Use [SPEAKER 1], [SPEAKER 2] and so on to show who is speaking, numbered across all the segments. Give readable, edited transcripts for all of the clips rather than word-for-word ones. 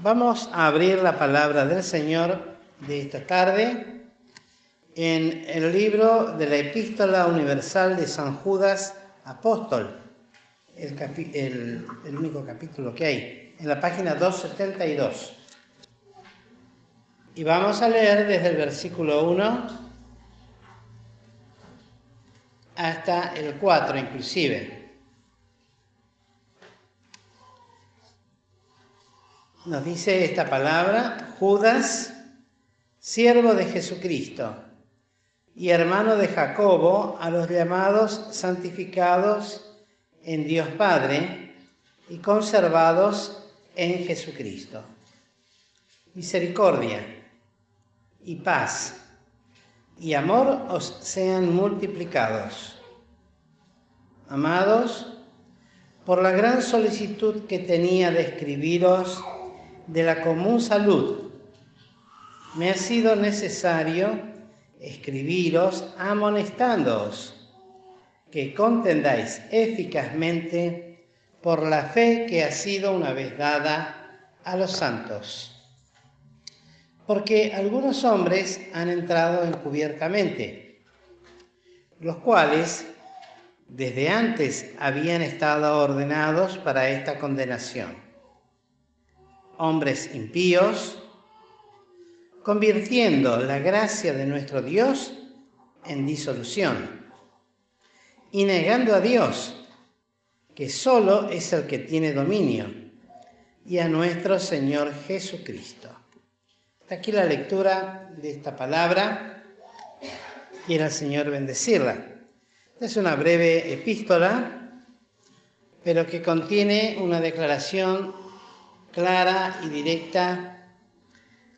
[SPEAKER 1] Vamos a abrir la palabra del Señor de esta tarde en el libro de la Epístola Universal de San Judas Apóstol, el único capítulo que hay, en la página 272. Y vamos a leer desde el versículo 1 hasta el 4 inclusive. Nos dice esta palabra: Judas, siervo de Jesucristo y hermano de Jacobo, a los llamados santificados en Dios Padre y conservados en Jesucristo. Misericordia y paz y amor os sean multiplicados. Amados, por la gran solicitud que tenía de escribiros de la común salud, me ha sido necesario escribiros amonestándoos que contendáis eficazmente por la fe que ha sido una vez dada a los santos. Porque algunos hombres han entrado encubiertamente, los cuales desde antes habían estado ordenados para esta condenación. Hombres impíos, convirtiendo la gracia de nuestro Dios en disolución y negando a Dios, que solo es el que tiene dominio, y a nuestro Señor Jesucristo. Hasta aquí la lectura de esta palabra. Quiera el Señor bendecirla. Es una breve epístola, pero que contiene una declaración clara y directa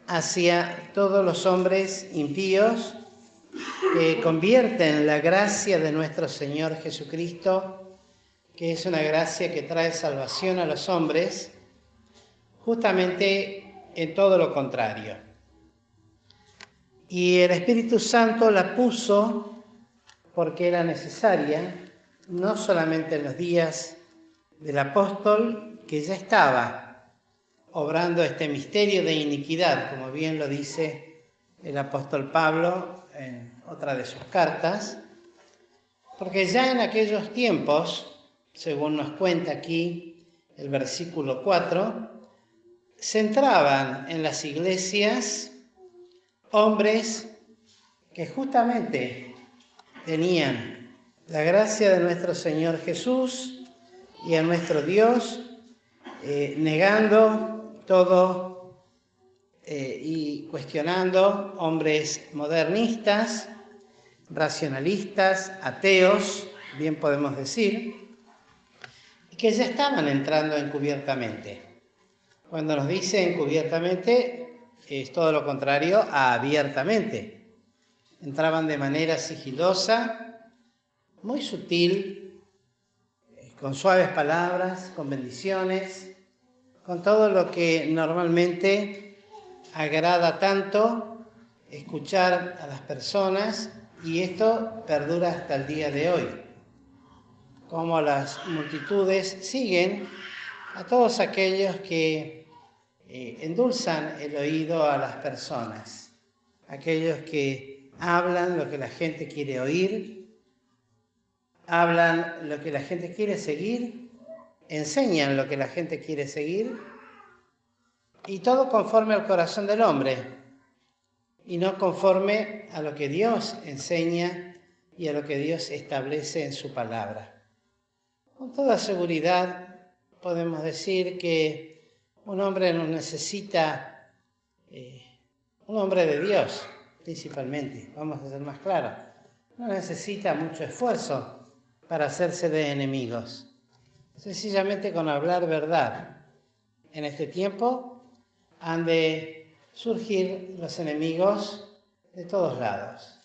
[SPEAKER 1] hacia todos los hombres impíos que convierten la gracia de nuestro Señor Jesucristo, que es una gracia que trae salvación a los hombres, justamente en todo lo contrario. Y el Espíritu Santo la puso porque era necesaria, no solamente en los días del apóstol, que ya estaba obrando este misterio de iniquidad, como bien lo dice el apóstol Pablo en otra de sus cartas, porque ya en aquellos tiempos, según nos cuenta aquí el versículo 4, se entraban en las iglesias hombres que justamente tenían la gracia de nuestro Señor Jesús y a nuestro Dios, negando todo y cuestionando, hombres modernistas, racionalistas, ateos, bien podemos decir, y que ya estaban entrando encubiertamente. Cuando nos dice encubiertamente, es todo lo contrario a abiertamente. Entraban de manera sigilosa, muy sutil, con suaves palabras, con bendiciones, con todo lo que normalmente agrada tanto escuchar a las personas, y esto perdura hasta el día de hoy. Como las multitudes siguen a todos aquellos que endulzan el oído a las personas, aquellos que hablan lo que la gente quiere oír, hablan lo que la gente quiere seguir, enseñan lo que la gente quiere seguir, y todo conforme al corazón del hombre, y no conforme a lo que Dios enseña y a lo que Dios establece en su palabra. Con toda seguridad podemos decir que un hombre no necesita, un hombre de Dios principalmente, vamos a ser más claros, no necesita mucho esfuerzo para hacerse de enemigos. Sencillamente con hablar verdad. En este tiempo han de surgir los enemigos de todos lados,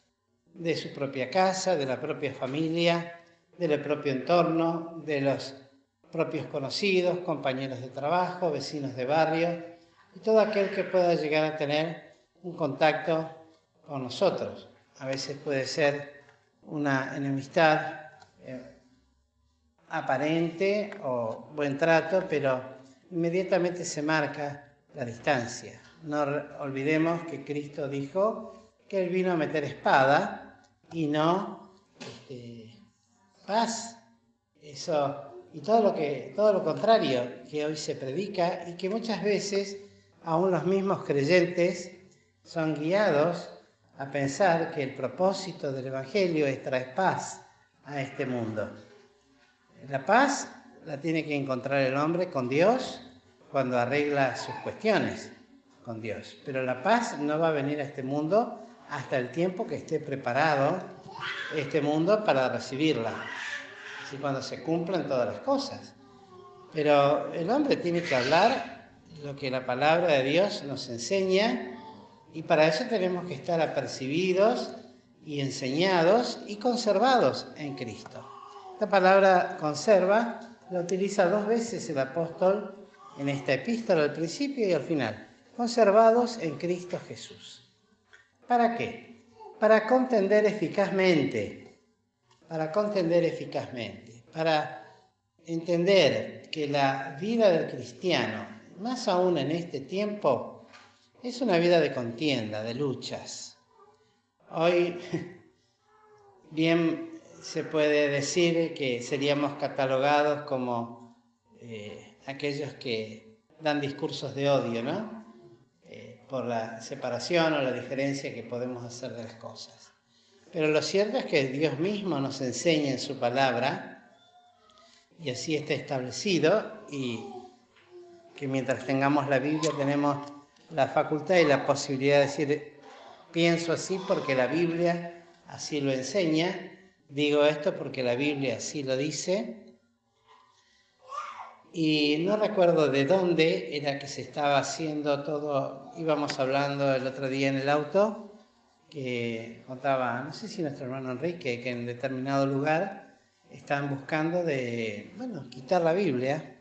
[SPEAKER 1] de su propia casa, de la propia familia, del propio entorno, de los propios conocidos, compañeros de trabajo, vecinos de barrio, y todo aquel que pueda llegar a tener un contacto con nosotros. A veces puede ser una enemistad aparente o buen trato, pero inmediatamente se marca la distancia. No olvidemos que Cristo dijo que Él vino a meter espada y no paz. Eso, y todo lo contrario que hoy se predica y que muchas veces aún los mismos creyentes son guiados a pensar que el propósito del Evangelio es traer paz a este mundo. La paz la tiene que encontrar el hombre con Dios cuando arregla sus cuestiones con Dios. Pero la paz no va a venir a este mundo hasta el tiempo que esté preparado este mundo para recibirla. Así cuando se cumplan todas las cosas. Pero el hombre tiene que hablar lo que la palabra de Dios nos enseña, y para eso tenemos que estar apercibidos y enseñados y conservados en Cristo. Esta palabra conserva la utiliza 2 veces el apóstol en esta epístola, al principio y al final. Conservados en Cristo Jesús. ¿Para qué? Para contender eficazmente. Para entender que la vida del cristiano, más aún en este tiempo, es una vida de contienda, de luchas. Hoy bien se puede decir que seríamos catalogados como aquellos que dan discursos de odio, ¿no? Por la separación o la diferencia que podemos hacer de las cosas. Pero lo cierto es que Dios mismo nos enseña en su palabra, y así está establecido, y que mientras tengamos la Biblia tenemos la facultad y la posibilidad de decir, pienso así porque la Biblia así lo enseña, digo esto porque la Biblia así lo dice. Y no recuerdo de dónde era que se estaba haciendo todo. Íbamos hablando el otro día en el auto, que contaba, no sé si nuestro hermano Enrique, que en determinado lugar están buscando quitar la Biblia,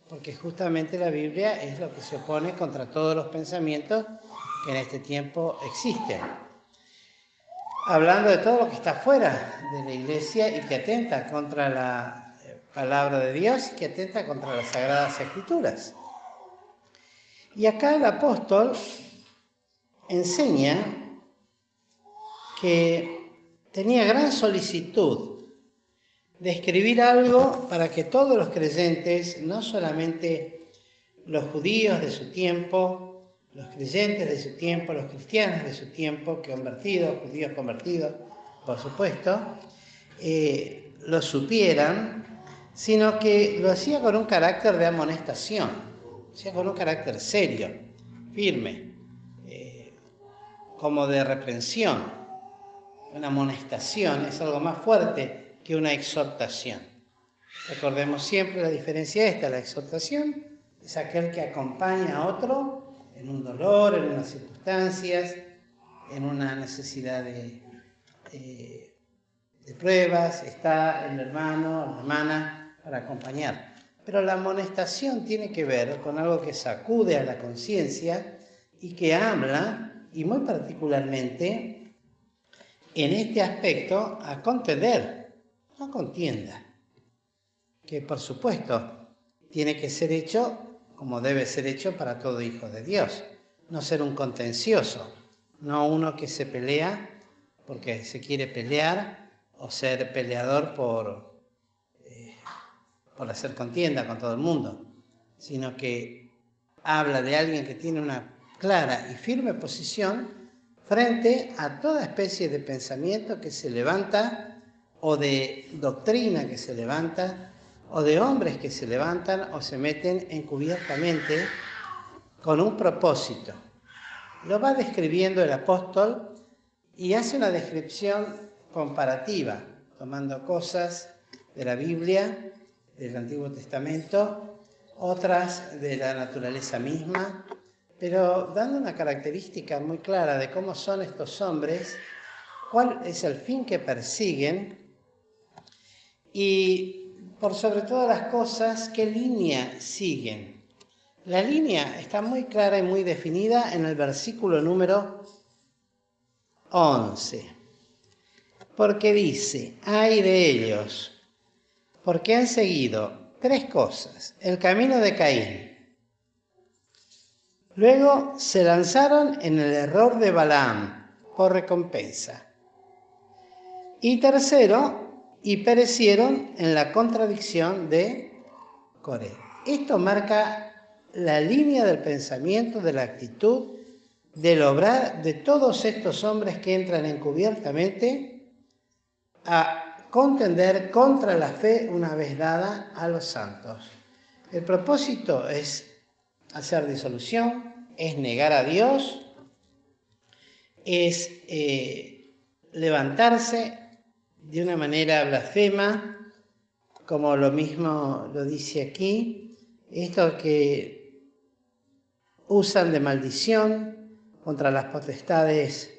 [SPEAKER 1] porque justamente la Biblia es lo que se opone contra todos los pensamientos que en este tiempo existen. Hablando de todo lo que está fuera de la Iglesia y que atenta contra la palabra de Dios y que atenta contra las Sagradas Escrituras. Y acá el apóstol enseña que tenía gran solicitud de escribir algo para que todos los creyentes, no solamente los judíos de su tiempo, los creyentes de su tiempo, los cristianos de su tiempo, judíos convertidos, por supuesto, lo supieran, sino que lo hacía con un carácter de amonestación, o sea, con un carácter serio, firme, como de reprensión. Una amonestación es algo más fuerte que una exhortación. Recordemos siempre la diferencia esta: la exhortación es aquel que acompaña a otro en un dolor, en unas circunstancias, en una necesidad de pruebas, está el hermano o la hermana para acompañar. Pero la amonestación tiene que ver con algo que sacude a la conciencia y que habla, y muy particularmente en este aspecto, a contender, no a contienda, que por supuesto tiene que ser hecho como debe ser hecho para todo hijo de Dios, no ser un contencioso, no uno que se pelea porque se quiere pelear o ser peleador por hacer contienda con todo el mundo, sino que habla de alguien que tiene una clara y firme posición frente a toda especie de pensamiento que se levanta, o de doctrina que se levanta, o de hombres que se levantan o se meten encubiertamente con un propósito. Lo va describiendo el apóstol y hace una descripción comparativa, tomando cosas de la Biblia, del Antiguo Testamento, otras de la naturaleza misma, pero dando una característica muy clara de cómo son estos hombres, cuál es el fin que persiguen y, por sobre todas las cosas, qué línea siguen. La línea está muy clara y muy definida en el versículo número 11, porque dice: ay de ellos, porque han seguido 3 cosas: el camino de Caín, Luego se lanzaron en el error de Balaam por recompensa. Y tercero, y perecieron en la contradicción de Coré. Esto marca la línea del pensamiento, de la actitud, del obrar de todos estos hombres que entran encubiertamente a contender contra la fe una vez dada a los santos. El propósito es hacer disolución, es negar a Dios, es levantarse de una manera blasfema, como lo mismo lo dice aquí, esto que usan de maldición contra las potestades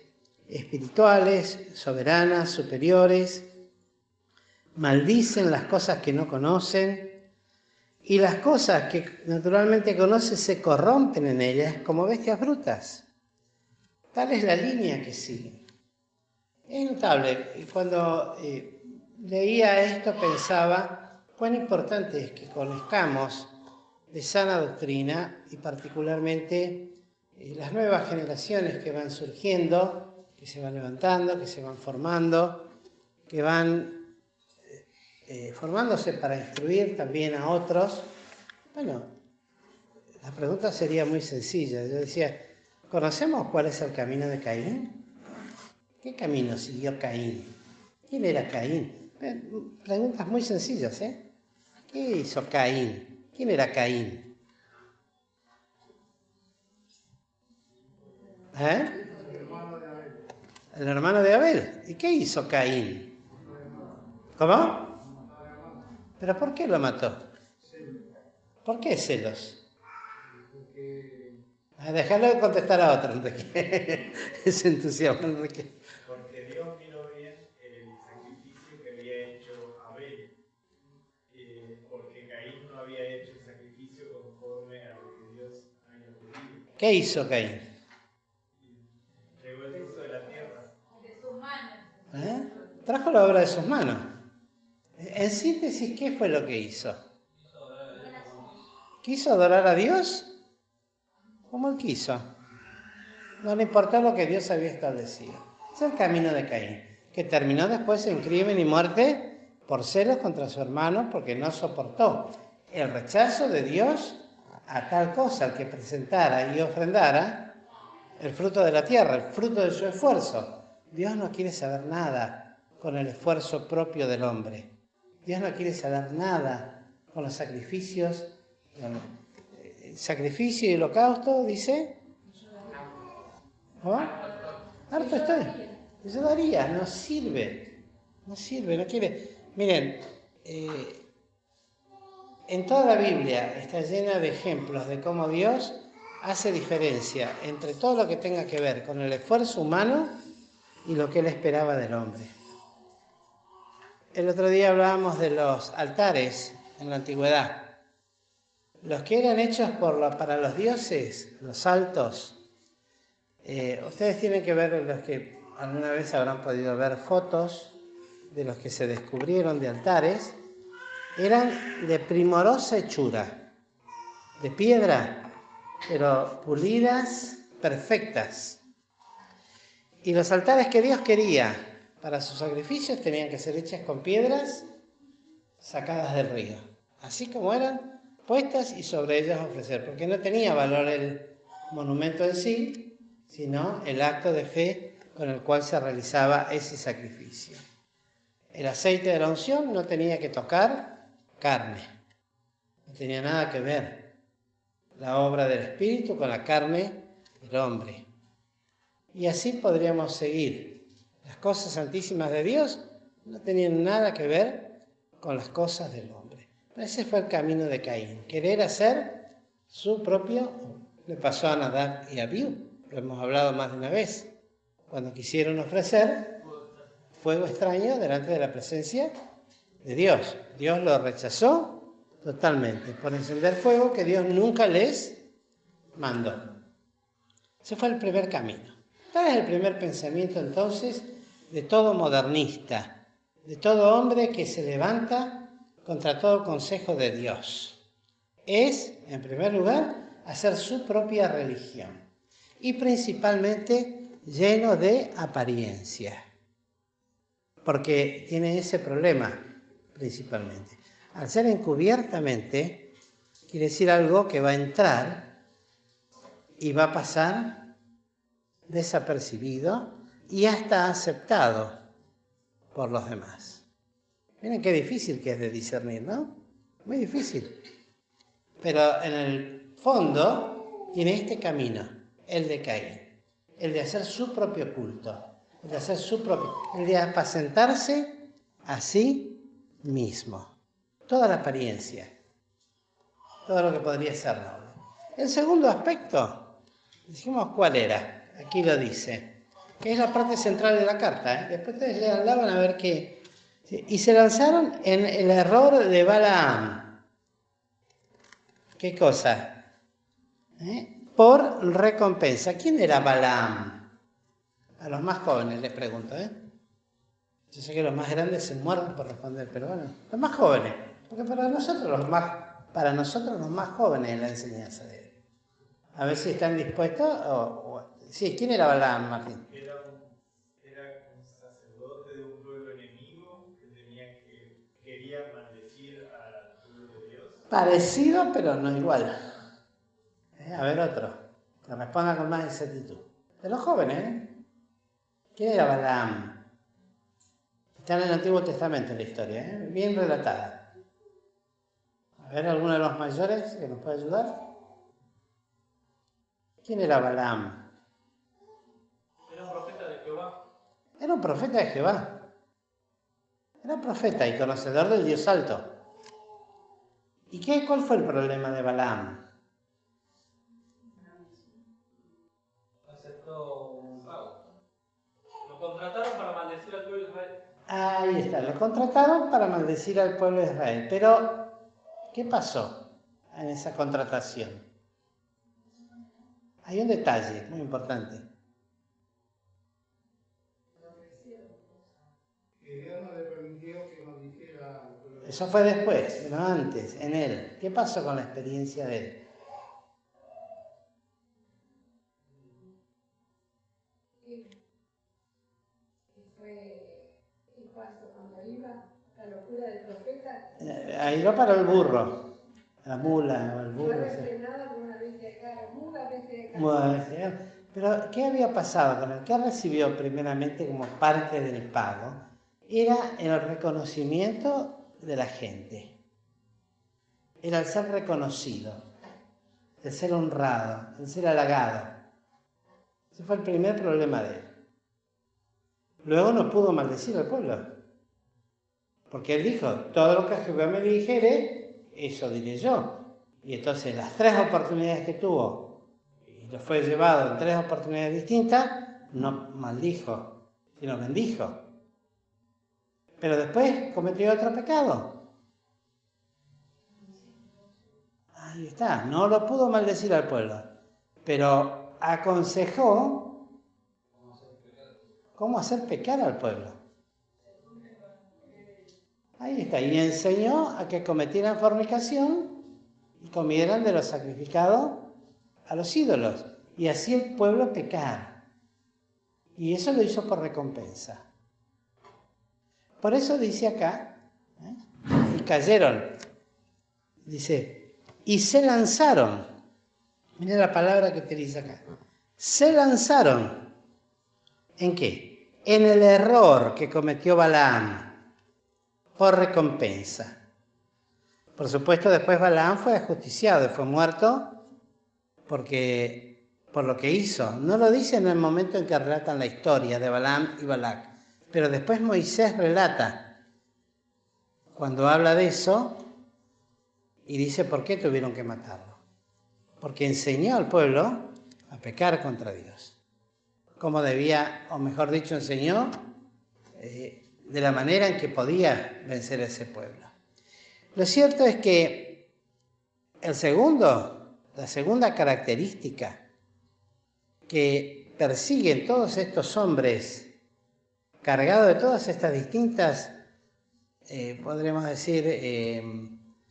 [SPEAKER 1] espirituales, soberanas, superiores, maldicen las cosas que no conocen, y las cosas que naturalmente conocen se corrompen en ellas como bestias brutas. Tal es la línea que sigue. Es notable. Y cuando leía esto pensaba cuán importante es que conozcamos de sana doctrina y particularmente las nuevas generaciones que van surgiendo, que se van levantando, que se van formando, que van formándose para instruir también a otros. Bueno, la pregunta sería muy sencilla. Yo decía, ¿conocemos cuál es el camino de Caín? ¿Qué camino siguió Caín? ¿Quién era Caín? Preguntas muy sencillas, ¿eh? ¿Qué hizo Caín? ¿Quién era Caín? ¿Eh? El hermano de Abel. ¿Y qué hizo Caín? ¿Cómo? ¿Pero por qué lo mató? ¿Por qué celos? Déjalo de contestar a otro, Enrique. Ese entusiasmo, Enrique.
[SPEAKER 2] Porque Dios miró bien el sacrificio que había hecho Abel, porque Caín no había hecho el sacrificio conforme a lo que Dios había pedido.
[SPEAKER 1] ¿Qué hizo Caín?
[SPEAKER 2] Entregó el fruto de la tierra.
[SPEAKER 3] De sus manos.
[SPEAKER 1] Trajo la obra de sus manos. En síntesis, ¿qué fue lo que hizo? ¿Quiso adorar a Dios? Como él quiso. No le importó lo que Dios había establecido. Es el camino de Caín, que terminó después en crimen y muerte por celos contra su hermano, porque no soportó el rechazo de Dios a tal cosa, al que presentara y ofrendara el fruto de la tierra, el fruto de su esfuerzo. Dios no quiere saber nada con el esfuerzo propio del hombre. Dios no quiere saber nada con los sacrificios. Sacrificio y holocausto, dice. ¿Oh? Harto estoy. Yo daría, no sirve, no quiere. Miren, en toda la Biblia está llena de ejemplos de cómo Dios hace diferencia entre todo lo que tenga que ver con el esfuerzo humano y lo que Él esperaba del hombre. El otro día hablábamos de los altares en la antigüedad. Los que eran hechos para los dioses, los altos, ustedes tienen que ver, los que alguna vez habrán podido ver fotos de los que se descubrieron de altares, eran de primorosa hechura, de piedra, pero pulidas, perfectas. Y los altares que Dios quería para sus sacrificios tenían que ser hechas con piedras sacadas del río, así como eran puestas y sobre ellas ofrecer, porque no tenía valor el monumento en sí, sino el acto de fe con el cual se realizaba ese sacrificio. El aceite de la unción no tenía que tocar carne, no tenía nada que ver la obra del Espíritu con la carne del hombre. Y así podríamos seguir. Las cosas santísimas de Dios no tenían nada que ver con las cosas del hombre. Ese fue el camino de Caín, querer hacer su propio. Le pasó a Nadab y a Abiú, lo hemos hablado más de una vez, cuando quisieron ofrecer fuego extraño delante de la presencia de Dios. Dios lo rechazó totalmente por encender fuego que Dios nunca les mandó. Ese fue el primer camino. Tal es el primer pensamiento entonces de todo modernista, de todo hombre que se levanta contra todo consejo de Dios. Es, en primer lugar, a hacer su propia religión. Y principalmente lleno de apariencia. Porque tiene ese problema, principalmente. Al ser encubiertamente, quiere decir algo que va a entrar y va a pasar desapercibido y hasta aceptado por los demás. Miren qué difícil que es de discernir, ¿no? Muy difícil. Pero en el fondo tiene este camino, el de Caín, el de hacer su propio culto, el de apacentarse a sí mismo. Toda la apariencia, todo lo que podría ser noble. El segundo aspecto, dijimos cuál era, aquí lo dice, que es la parte central de la carta. Después ustedes leanla, van a ver que... Y se lanzaron en el error de Balaam. ¿Qué cosa? Por recompensa. ¿Quién era Balaam? A los más jóvenes les pregunto, Yo sé que los más grandes se muerden por responder, pero bueno, los más jóvenes. Porque para nosotros los más jóvenes es la enseñanza de él. A ver si están dispuestos Sí, ¿quién era Balaam, Martín?
[SPEAKER 2] Era un sacerdote de un pueblo enemigo que quería maldecir al pueblo de Dios.
[SPEAKER 1] Parecido, pero no igual. A ver otro, que responda con más exactitud. De los jóvenes, ¿Quién era Balaam? Está en el Antiguo Testamento la historia, bien relatada. A ver, ¿alguno de los mayores que nos puede ayudar? ¿Quién era Balaam?
[SPEAKER 4] Era un profeta de Jehová.
[SPEAKER 1] Era un profeta de Jehová. Era profeta y conocedor del Dios Alto. ¿Y cuál fue el problema de Balaam?
[SPEAKER 4] Aceptó un pago. Lo contrataron para maldecir al pueblo de Israel.
[SPEAKER 1] Ahí está, lo contrataron para maldecir al pueblo de Israel. Pero, ¿qué pasó en esa contratación? Hay un detalle muy importante.
[SPEAKER 5] Que Dios no le permitió que maldijera al pueblo.
[SPEAKER 1] Eso fue después, pero antes, en él. ¿Qué pasó con la experiencia de él?
[SPEAKER 3] La locura del profeta.
[SPEAKER 1] Ahí lo paró el burro, la mula o el burro.
[SPEAKER 3] Fue refrenada por una bestia de cara, una bestia de cara.
[SPEAKER 1] Bueno, pero, ¿qué había pasado con él? ¿Qué recibió primeramente como parte del pago? Era el reconocimiento de la gente. Era el ser reconocido, el ser honrado, el ser halagado. Ese fue el primer problema de él. Luego no pudo maldecir al pueblo. Porque él dijo, todo lo que Jehová me dijere, eso diré yo. Y entonces las 3 oportunidades que tuvo, y lo fue llevado en 3 oportunidades distintas, no maldijo, sino bendijo. Pero después cometió otro pecado. Ahí está, no lo pudo maldecir al pueblo, pero aconsejó cómo hacer pecar al pueblo. Ahí está, y enseñó a que cometieran fornicación y comieran de lo sacrificado a los ídolos, y así el pueblo pecar. Y eso lo hizo por recompensa. Por eso dice acá, y cayeron, dice, y se lanzaron. Mira la palabra que utiliza acá. Se lanzaron. ¿En qué? En el error que cometió Balaam. Por recompensa. Por supuesto, después Balaam fue ajusticiado y fue muerto por lo que hizo. No lo dice en el momento en que relatan la historia de Balaam y Balac, pero después Moisés relata cuando habla de eso y dice por qué tuvieron que matarlo. Porque enseñó al pueblo a pecar contra Dios. Cómo debía, o mejor dicho, enseñó de la manera en que podía vencer a ese pueblo. Lo cierto es que la segunda característica que persiguen todos estos hombres cargados de todas estas distintas, podríamos decir,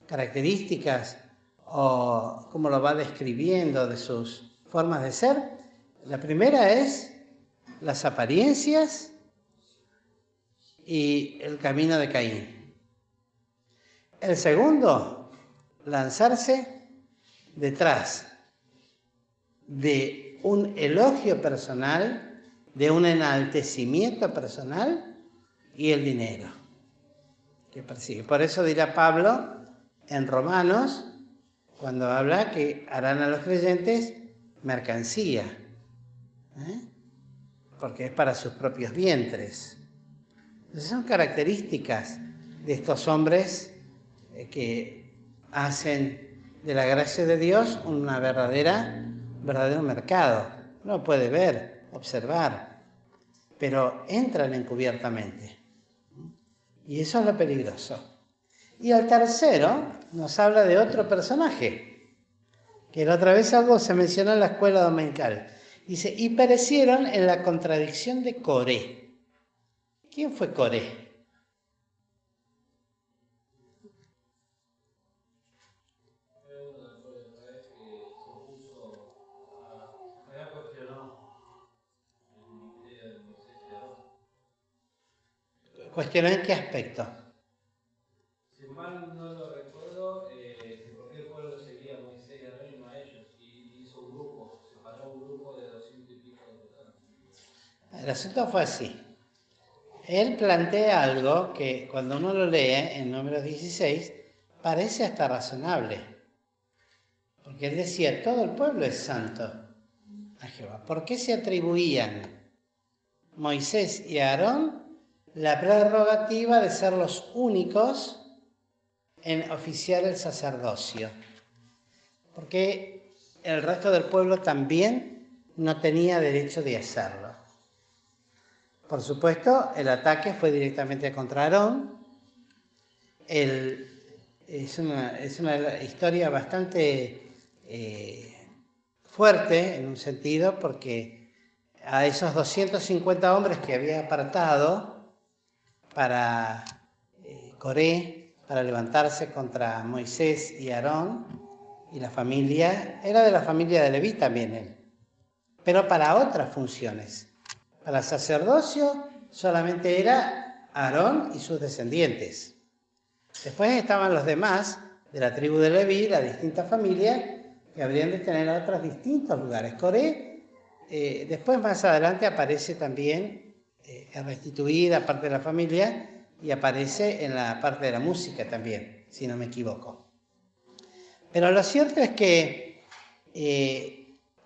[SPEAKER 1] características o cómo lo va describiendo de sus formas de ser. La primera es las apariencias y el camino de Caín. El segundo, lanzarse detrás de un elogio personal, de un enaltecimiento personal y el dinero que persigue. Por eso dirá Pablo en Romanos, cuando habla que harán a los creyentes mercancía, porque es para sus propios vientres. Entonces son características de estos hombres que hacen de la gracia de Dios un verdadero mercado. Uno puede ver, observar, pero entran encubiertamente. Y eso es lo peligroso. Y el tercero nos habla de otro personaje, que la otra vez algo se mencionó en la escuela dominical. Dice, y perecieron en la contradicción de Coré. ¿Quién fue Coré? ¿Cuestionó en qué aspecto?
[SPEAKER 4] Si mal no lo recuerdo, ¿por qué el pueblo seguía a Moisés y a Aarón y no a ellos? Y hizo un grupo, separó un grupo de 200 y pico de personas.
[SPEAKER 1] El asunto fue así. Él plantea algo que cuando uno lo lee en Números 16 parece hasta razonable. Porque él decía, todo el pueblo es santo a Jehová. ¿Por qué se atribuían Moisés y Aarón la prerrogativa de ser los únicos en oficiar el sacerdocio? Porque el resto del pueblo también no tenía derecho de hacerlo. Por supuesto, el ataque fue directamente contra Aarón. Es una historia bastante fuerte en un sentido, porque a esos 250 hombres que había apartado para Coré, para levantarse contra Moisés y Aarón y la familia, era de la familia de Leví también él, pero para otras funciones. Para el sacerdocio solamente era Aarón y sus descendientes. Después estaban los demás de la tribu de Leví, las distintas familias, que habrían de tener otros distintos lugares. Coré, después más adelante aparece también restituida parte de la familia y aparece en la parte de la música también, si no me equivoco. Pero lo cierto es que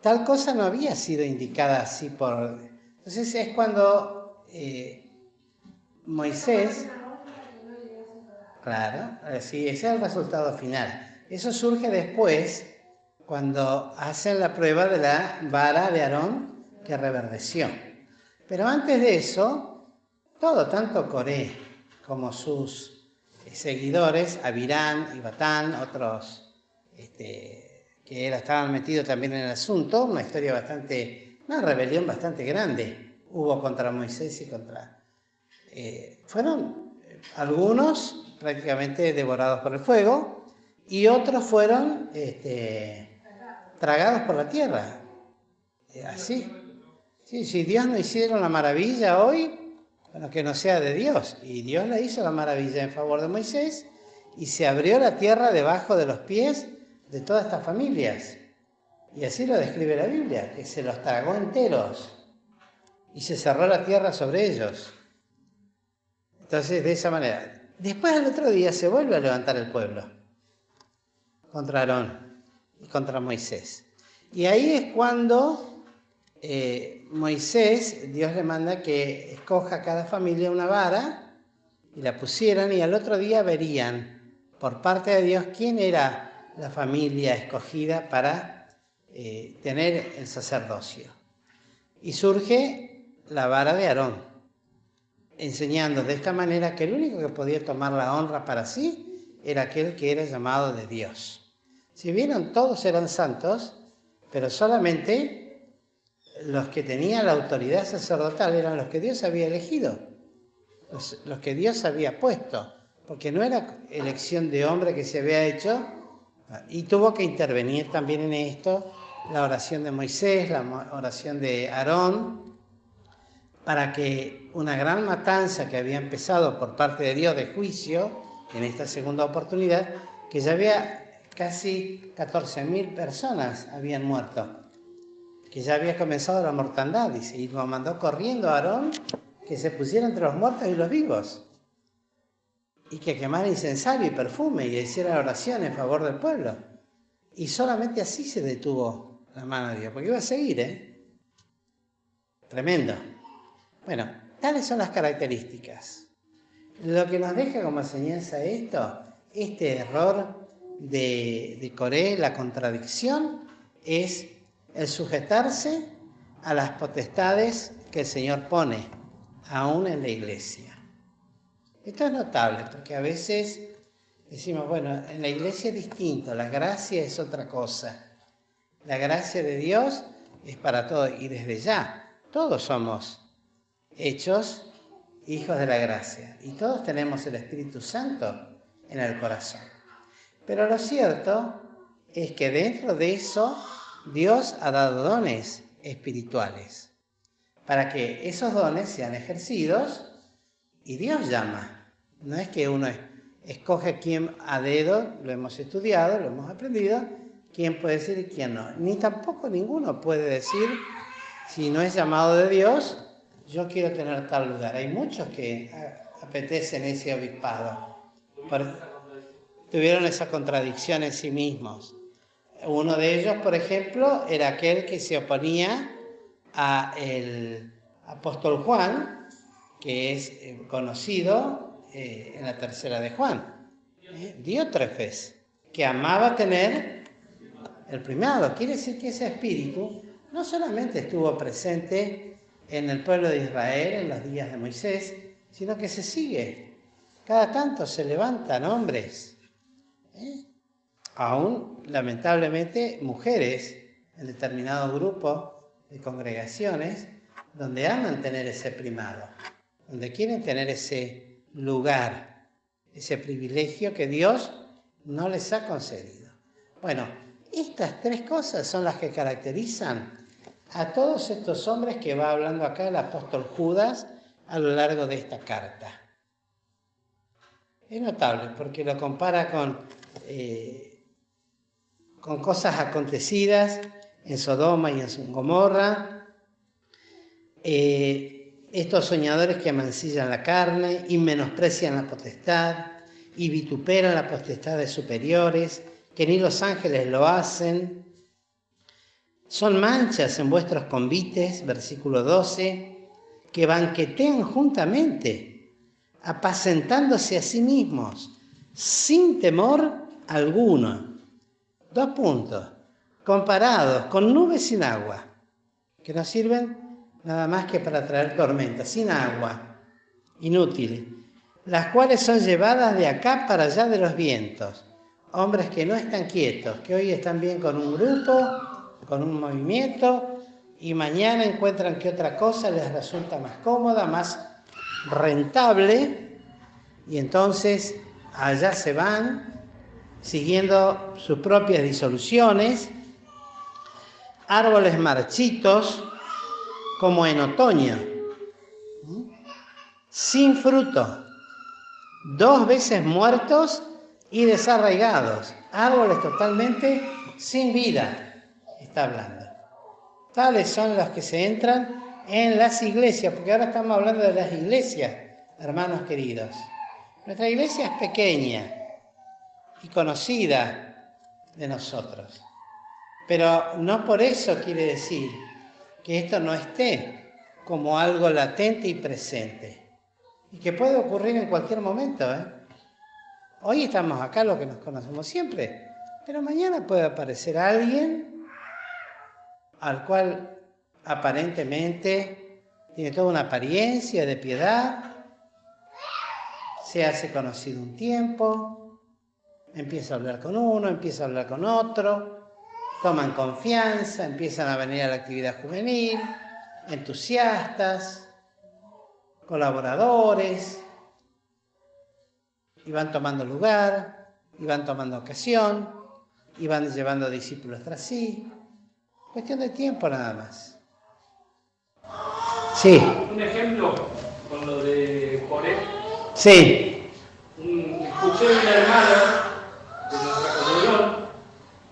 [SPEAKER 1] tal cosa no había sido indicada así por... Entonces es cuando Moisés... Claro, sí, ese es el resultado final. Eso surge después, cuando hacen la prueba de la vara de Aarón que reverdeció. Pero antes de eso, tanto Coré como sus seguidores, Abirán y Batán, otros que estaban metidos también en el asunto, una rebelión bastante grande hubo contra Moisés y contra... fueron algunos prácticamente devorados por el fuego y otros fueron tragados por la tierra. Así. Sí, si Dios no hiciera la maravilla hoy, bueno, que no sea de Dios. Y Dios le hizo la maravilla en favor de Moisés y se abrió la tierra debajo de los pies de todas estas familias. Y así lo describe la Biblia, que se los tragó enteros y se cerró la tierra sobre ellos. Entonces, de esa manera. Después, al otro día, se vuelve a levantar el pueblo contra Aarón y contra Moisés. Y ahí es cuando Moisés, Dios le manda que escoja a cada familia una vara y la pusieran, y al otro día verían por parte de Dios quién era la familia escogida para tener el sacerdocio. Y surge la vara de Aarón, enseñando de esta manera que el único que podía tomar la honra para sí era aquel que era llamado de Dios. Si vieron, todos eran santos, pero solamente los que tenían la autoridad sacerdotal eran los que Dios había elegido, los que Dios había puesto, porque no era elección de hombre que se había hecho Y tuvo que intervenir también en esto la oración de Moisés, la oración de Aarón, para que una gran matanza que había empezado por parte de Dios de juicio, en esta segunda oportunidad, que ya había casi 14.000 personas habían muerto, que ya había comenzado la mortandad, dice, y lo mandó corriendo a Aarón que se pusiera entre los muertos y los vivos, y que quemara incensario y perfume y hiciera oración en favor del pueblo. Y solamente así se detuvo la mano de Dios, porque iba a seguir, Tremendo. Bueno, tales son las características. Lo que nos deja como enseñanza esto, este error de Coré, la contradicción, es el sujetarse a las potestades que el Señor pone, aún en la iglesia. Esto es notable, porque a veces decimos, bueno, en la iglesia es distinto, la gracia es otra cosa. La gracia de Dios es para todos, y desde ya, todos somos hechos hijos de la gracia, y todos tenemos el Espíritu Santo en el corazón. Pero lo cierto es que dentro de eso, Dios ha dado dones espirituales, para que esos dones sean ejercidos, y Dios llama. No es que uno escoge quién a dedo, lo hemos estudiado, lo hemos aprendido, quién puede decir y quién no. Ni tampoco ninguno puede decir, si no es llamado de Dios, yo quiero tener tal lugar. Hay muchos que apetecen ese obispado. Tuvieron esa contradicción en sí mismos. Uno de ellos, por ejemplo, era aquel que se oponía al apóstol Juan, que es conocido en la tercera de Juan, Diótrefes, que amaba tener el primado. Quiere decir que ese espíritu no solamente estuvo presente en el pueblo de Israel en los días de Moisés, sino que se sigue. Cada tanto se levantan hombres, aún lamentablemente mujeres, en determinados grupos de congregaciones, donde aman tener ese primado, donde quieren tener ese lugar, ese privilegio que Dios no les ha concedido. Bueno, estas tres cosas son las que caracterizan a todos estos hombres que va hablando acá el apóstol Judas a lo largo de esta carta. Es notable porque lo compara con cosas acontecidas en Sodoma y en Gomorra, estos soñadores que mancillan la carne y menosprecian la potestad y vituperan la potestad de superiores, que ni los ángeles lo hacen. Son manchas en vuestros convites, versículo 12, que banquetean juntamente, apacentándose a sí mismos, sin temor alguno. 2 puntos. Comparados con nubes sin agua, que no sirven nada más que para traer tormentas, sin agua, inútiles, las cuales son llevadas de acá para allá de los vientos. Hombres que no están quietos, que hoy están bien con un grupo, con un movimiento, y mañana encuentran que otra cosa les resulta más cómoda, más rentable, y entonces allá se van, siguiendo sus propias disoluciones, árboles marchitos, como en otoño, sin fruto, 2 veces muertos y desarraigados, árboles totalmente sin vida. Está hablando. Tales son los que se entran en las iglesias, porque ahora estamos hablando de las iglesias, hermanos queridos. Nuestra iglesia es pequeña y conocida de nosotros, pero no por eso quiere decir que esto no esté como algo latente y presente, y que puede ocurrir en cualquier momento. Hoy estamos acá, los que nos conocemos siempre, pero mañana puede aparecer alguien al cual aparentemente tiene toda una apariencia de piedad, se hace conocido un tiempo, empieza a hablar con uno, empieza a hablar con otro, toman confianza, empiezan a venir a la actividad juvenil, entusiastas, colaboradores, y van tomando lugar, y van tomando ocasión, iban llevando discípulos tras sí. Cuestión de tiempo nada más. Sí.
[SPEAKER 4] Un ejemplo con lo de Coré.
[SPEAKER 1] Sí.
[SPEAKER 4] Escuché de una hermana de nuestra comunión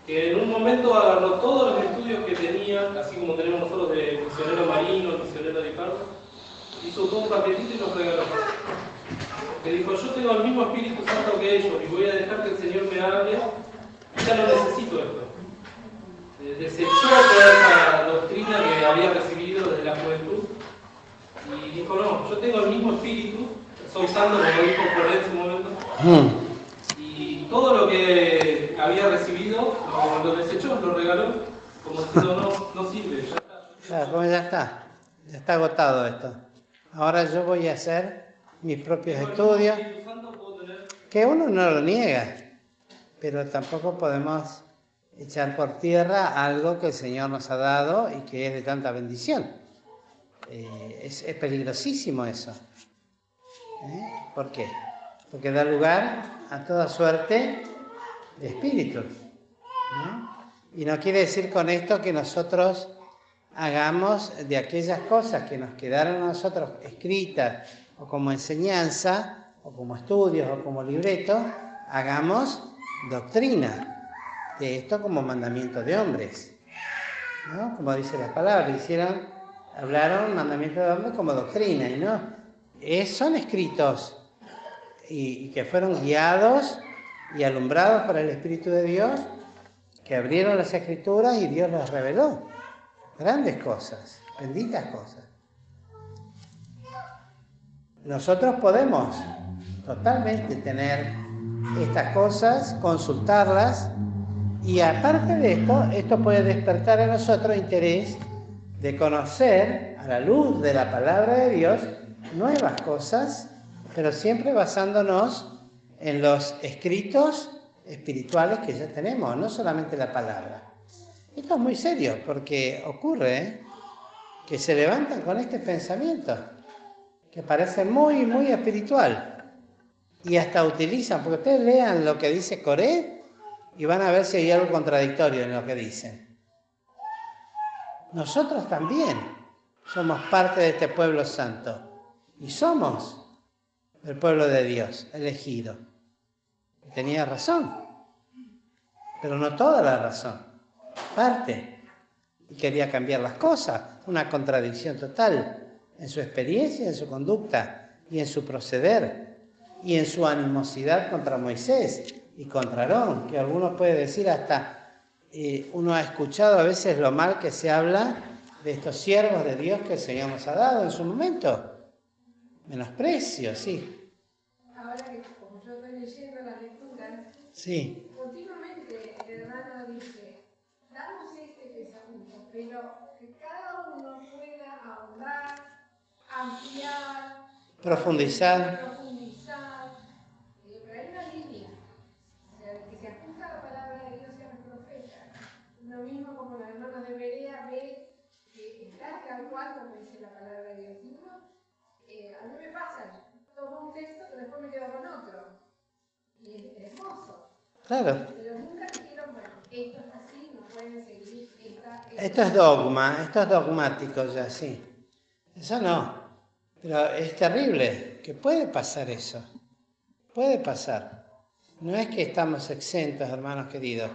[SPEAKER 4] que en un momento agarró todos los estudios que tenía, así como tenemos nosotros de misionero marino, misionero de carro, hizo todo un paquetito y nos regaló. Que dijo, yo tengo el mismo Espíritu Santo que ellos y voy a dejar que el Señor me hable, y ya no necesito esto. Desechó toda esa doctrina que había recibido desde la juventud y dijo, no, yo tengo el mismo espíritu, estoy usando, como dijo por en su momento, y todo lo que había recibido lo desechó, lo regaló, como diciendo, no sirve, ya está.
[SPEAKER 1] Claro, como ya está agotado esto. Ahora yo voy a hacer mis propios estudios, que uno no lo niega, pero tampoco podemos echar por tierra algo que el Señor nos ha dado y que es de tanta bendición. Es peligrosísimo eso. ¿Por qué? Porque da lugar a toda suerte de espíritus. Y no quiere decir con esto que nosotros hagamos de aquellas cosas que nos quedaron a nosotros escritas o como enseñanza, o como estudios, o como libretos, hagamos doctrina de esto como mandamiento de hombres, ¿no? Como dice la palabra, hablaron mandamiento de hombres como doctrina, y no, son escritos y que fueron guiados y alumbrados por el Espíritu de Dios, que abrieron las Escrituras y Dios los reveló. Grandes cosas, benditas cosas. Nosotros podemos totalmente tener estas cosas, consultarlas, y aparte de esto puede despertar en nosotros interés de conocer, a la luz de la palabra de Dios, nuevas cosas, pero siempre basándonos en los escritos espirituales que ya tenemos, no solamente la palabra. Esto es muy serio, porque ocurre que se levantan con este pensamiento, que parece muy, muy espiritual, y hasta utilizan, porque ustedes lean lo que dice Coré, y van a ver si hay algo contradictorio en lo que dicen. Nosotros también somos parte de este pueblo santo, y somos el pueblo de Dios, elegido. Tenía razón, pero no toda la razón, parte. Y quería cambiar las cosas, una contradicción total en su experiencia, en su conducta y en su proceder y en su animosidad contra Moisés y contra Aarón, que algunos pueden decir hasta, uno ha escuchado a veces lo mal que se habla de estos siervos de Dios que el Señor nos ha dado en su momento. Menosprecio, sí.
[SPEAKER 3] Ahora que como yo estoy leyendo las lecturas,
[SPEAKER 1] Sí.
[SPEAKER 3] continuamente el hermano dice, damos este pensamiento, pero que cada uno pueda ahondar, ampliar,
[SPEAKER 1] Profundizar.
[SPEAKER 3] Pero hay una línea, o sea, que se ajusta a la palabra de Dios y a los profetas. Lo mismo como los hermanos de Berea ve que está tal cual como dice la palabra de Dios. Y uno, a mí me pasa, tomo un texto, pero después me quedo con otro. Y es hermoso.
[SPEAKER 1] Claro.
[SPEAKER 3] Pero nunca dijeron, bueno, esto es así, no pueden seguir
[SPEAKER 1] Esto es dogma, esto es dogmático ya, sí. Eso no. Pero es terrible, que puede pasar eso. Puede pasar. No es que estamos exentos, hermanos queridos.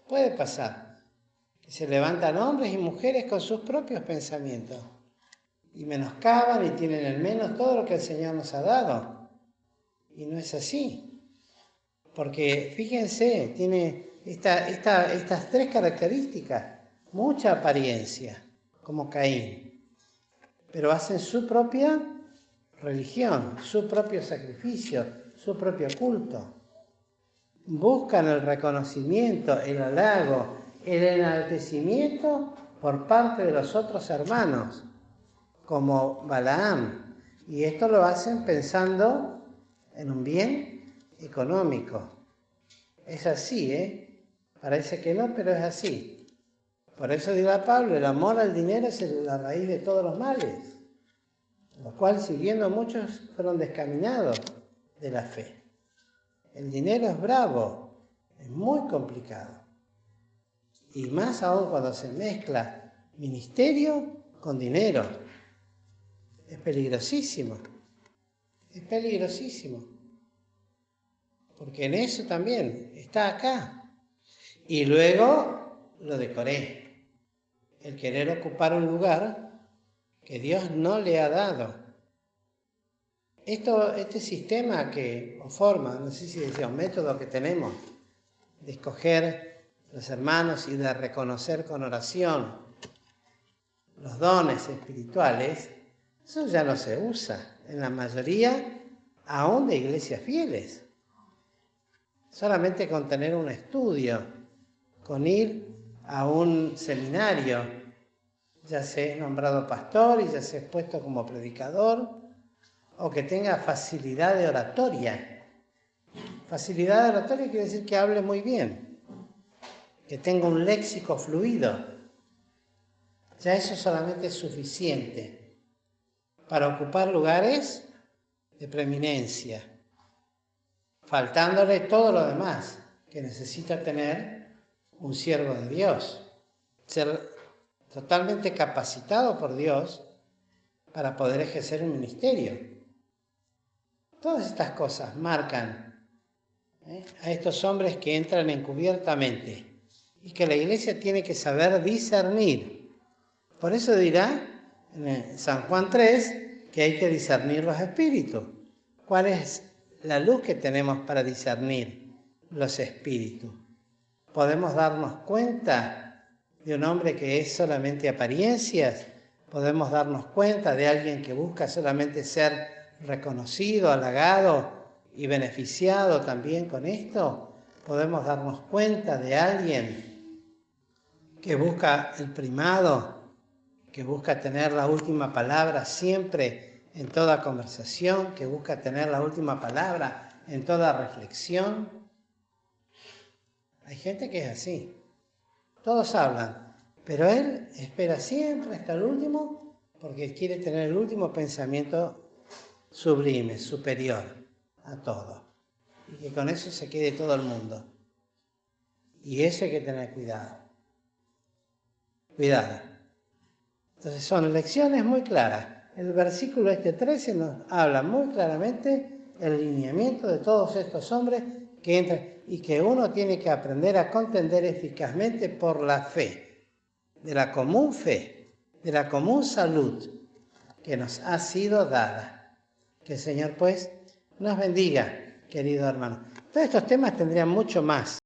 [SPEAKER 1] Puede pasar. Que se levantan hombres y mujeres con sus propios pensamientos. Y menoscaban y tienen en menos todo lo que el Señor nos ha dado. Y no es así. Porque, fíjense, tiene estas tres características. Mucha apariencia, como Caín. Pero hacen su propia religión, su propio sacrificio, su propio culto. Buscan el reconocimiento, el halago, el enaltecimiento por parte de los otros hermanos, como Balaam. Y esto lo hacen pensando en un bien económico. Es así, Parece que no, pero es así. Por eso digo a Pablo, el amor al dinero es la raíz de todos los males, lo cual siguiendo muchos fueron descaminados de la fe. El dinero es bravo, es muy complicado. Y más aún cuando se mezcla ministerio con dinero. Es peligrosísimo. Es peligrosísimo. Porque en eso también está acá. Y luego lo decoré. El querer ocupar un lugar que Dios no le ha dado. Este sistema o forma, no sé si decía un método que tenemos, de escoger los hermanos y de reconocer con oración los dones espirituales, eso ya no se usa en la mayoría, aún de iglesias fieles. Solamente con tener un estudio, con ir a un seminario, ya sea nombrado pastor y ya sea puesto como predicador, o que tenga facilidad de oratoria. Facilidad de oratoria quiere decir que hable muy bien, que tenga un léxico fluido. Ya eso solamente es suficiente para ocupar lugares de preeminencia, faltándole todo lo demás que necesita tener un siervo de Dios, ser totalmente capacitado por Dios para poder ejercer un ministerio. Todas estas cosas marcan a estos hombres que entran encubiertamente y que la iglesia tiene que saber discernir. Por eso dirá en San Juan 3 que hay que discernir los espíritus. ¿Cuál es la luz que tenemos para discernir los espíritus? ¿Podemos darnos cuenta de un hombre que es solamente apariencias? ¿Podemos darnos cuenta de alguien que busca solamente ser reconocido, halagado y beneficiado también con esto? ¿Podemos darnos cuenta de alguien que busca el primado, que busca tener la última palabra siempre en toda conversación, que busca tener la última palabra en toda reflexión? Hay gente que es así. Todos hablan, pero él espera siempre hasta el último porque quiere tener el último pensamiento sublime, superior a todo. Y que con eso se quede todo el mundo. Y eso hay que tener cuidado. Cuidado. Entonces son lecciones muy claras. El versículo 13 nos habla muy claramente el lineamiento de todos estos hombres que entran y que uno tiene que aprender a contender eficazmente por la fe, de la común fe, de la común salud que nos ha sido dada. Que el Señor, pues, nos bendiga, querido hermano. Todos estos temas tendrían mucho más.